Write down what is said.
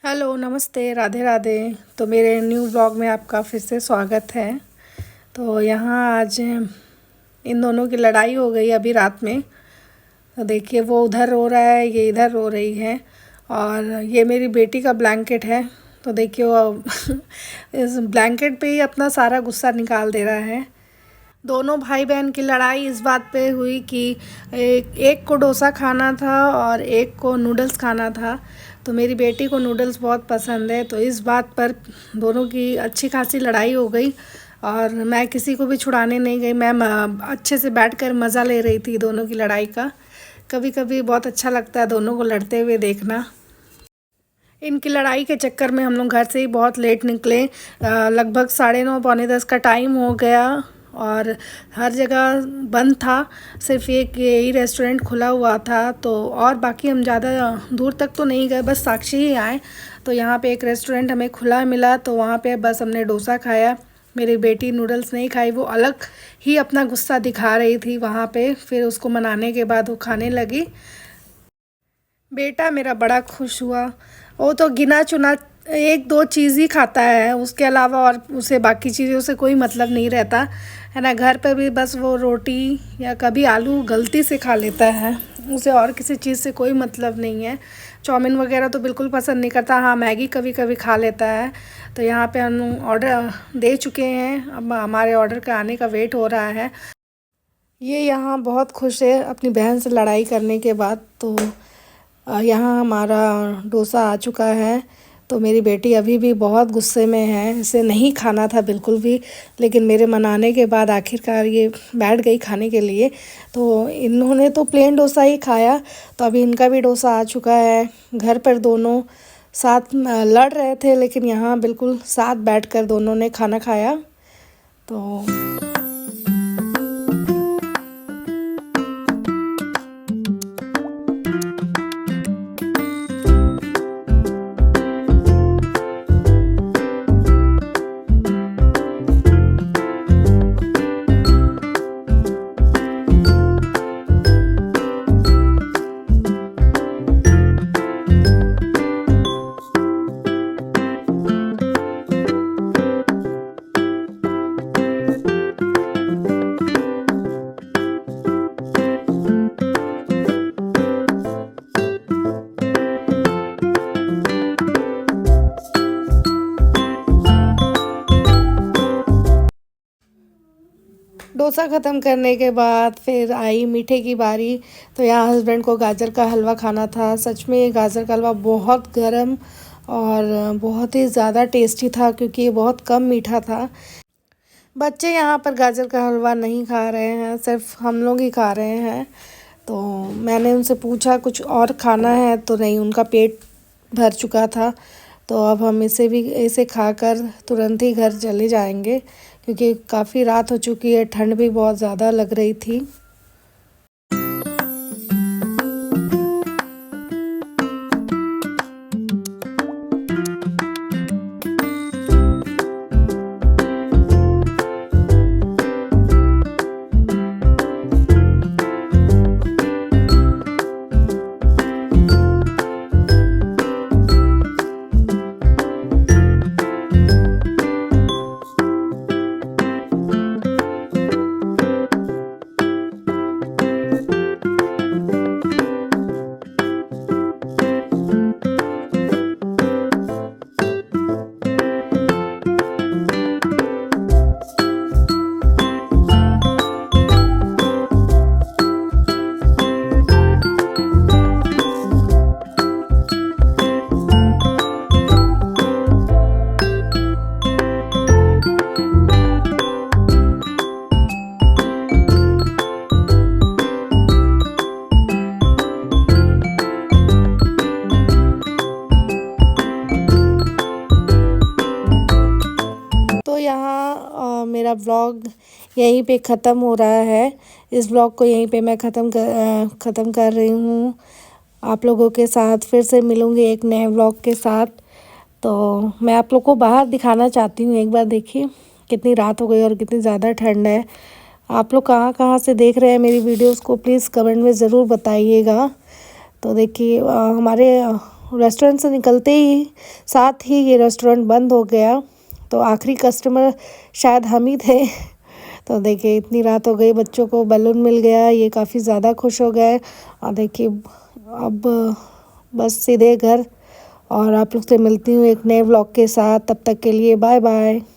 Hello, नमस्ते, राधे राधे। तो मेरे न्यू ब्लॉग में आपका फिर से स्वागत है। तो यहाँ आज इन दोनों की लड़ाई हो गई अभी रात में। तो देखिए, वो उधर रो रहा है, ये इधर रो रही है। और ये मेरी बेटी का ब्लैंकेट है। तो देखिए वो इस ब्लैंकेट पे ही अपना सारा गुस्सा निकाल दे रहा है। दोनों भाई बहन की लड़ाई इस बात पे हुई कि एक को डोसा खाना था और एक को नूडल्स खाना था। तो मेरी बेटी को नूडल्स बहुत पसंद है, तो इस बात पर दोनों की अच्छी खासी लड़ाई हो गई। और मैं किसी को भी छुड़ाने नहीं गई, मैं अच्छे से बैठकर मज़ा ले रही थी दोनों की लड़ाई का। कभी कभी बहुत अच्छा लगता है दोनों को लड़ते हुए देखना। इनकी लड़ाई के चक्कर में हम लोग घर से ही बहुत लेट निकले। लगभग 9:30 पौने 10 का टाइम हो गया और हर जगह बंद था। सिर्फ एक यही रेस्टोरेंट खुला हुआ था। तो और बाकी हम ज़्यादा दूर तक तो नहीं गए, बस साक्षी ही आए। तो यहाँ पे एक रेस्टोरेंट हमें खुला मिला, तो वहाँ पे बस हमने डोसा खाया। मेरी बेटी नूडल्स नहीं खाई, वो अलग ही अपना गुस्सा दिखा रही थी वहाँ पे। फिर उसको मनाने के बाद वो खाने लगी। बेटा मेरा बड़ा खुश हुआ। वो तो गिना चुना एक दो चीज़ ही खाता है, उसके अलावा और उसे बाकी चीज़ों से कोई मतलब नहीं रहता है ना। घर पे भी बस वो रोटी या कभी आलू गलती से खा लेता है, उसे और किसी चीज़ से कोई मतलब नहीं है। चाउमीन वगैरह तो बिल्कुल पसंद नहीं करता। हाँ, मैगी कभी कभी खा लेता है। तो यहाँ पे हम ऑर्डर दे चुके हैं, अब हमारे ऑर्डर का आने का वेट हो रहा है। ये यहाँ बहुत खुश है अपनी बहन से लड़ाई करने के बाद। तो यहाँ हमारा डोसा आ चुका है। तो मेरी बेटी अभी भी बहुत गुस्से में है, इसे नहीं खाना था बिल्कुल भी, लेकिन मेरे मनाने के बाद आखिरकार ये बैठ गई खाने के लिए। तो इन्होंने तो प्लेन डोसा ही खाया। तो अभी इनका भी डोसा आ चुका है। घर पर दोनों साथ लड़ रहे थे, लेकिन यहाँ बिल्कुल साथ बैठकर दोनों ने खाना खाया। तो डोसा ख़त्म करने के बाद फिर आई मीठे की बारी। तो यहाँ हस्बैंड को गाजर का हलवा खाना था। सच में ये गाजर का हलवा बहुत गर्म और बहुत ही ज़्यादा टेस्टी था, क्योंकि ये बहुत कम मीठा था। बच्चे यहाँ पर गाजर का हलवा नहीं खा रहे हैं, सिर्फ हम लोग ही खा रहे हैं। तो मैंने उनसे पूछा कुछ और खाना है, तो नहीं, उनका पेट भर चुका था। तो अब हम इसे खाकर तुरंत ही घर चले जाएंगे, क्योंकि काफ़ी रात हो चुकी है, ठंड भी बहुत ज़्यादा लग रही थी। तो यहाँ मेरा व्लॉग यहीं पे ख़त्म हो रहा है। इस व्लॉग को यहीं पे मैं ख़त्म कर रही हूँ। आप लोगों के साथ फिर से मिलूँगी एक नए व्लॉग के साथ। तो मैं आप लोग को बाहर दिखाना चाहती हूँ, एक बार देखिए कितनी रात हो गई और कितनी ज़्यादा ठंड है। आप लोग कहाँ कहाँ से देख रहे हैं मेरी वीडियोस को प्लीज़ कमेंट में ज़रूर बताइएगा। तो देखिए हमारे रेस्टोरेंट से निकलते ही साथ ही ये रेस्टोरेंट बंद हो गया। तो आखिरी कस्टमर शायद हम ही थे। तो देखिए इतनी रात हो गई, बच्चों को बैलून मिल गया, ये काफ़ी ज़्यादा खुश हो गए। और देखिए अब बस सीधे घर। और आप लोग से मिलती हूँ एक नए व्लॉग के साथ, तब तक के लिए बाय बाय।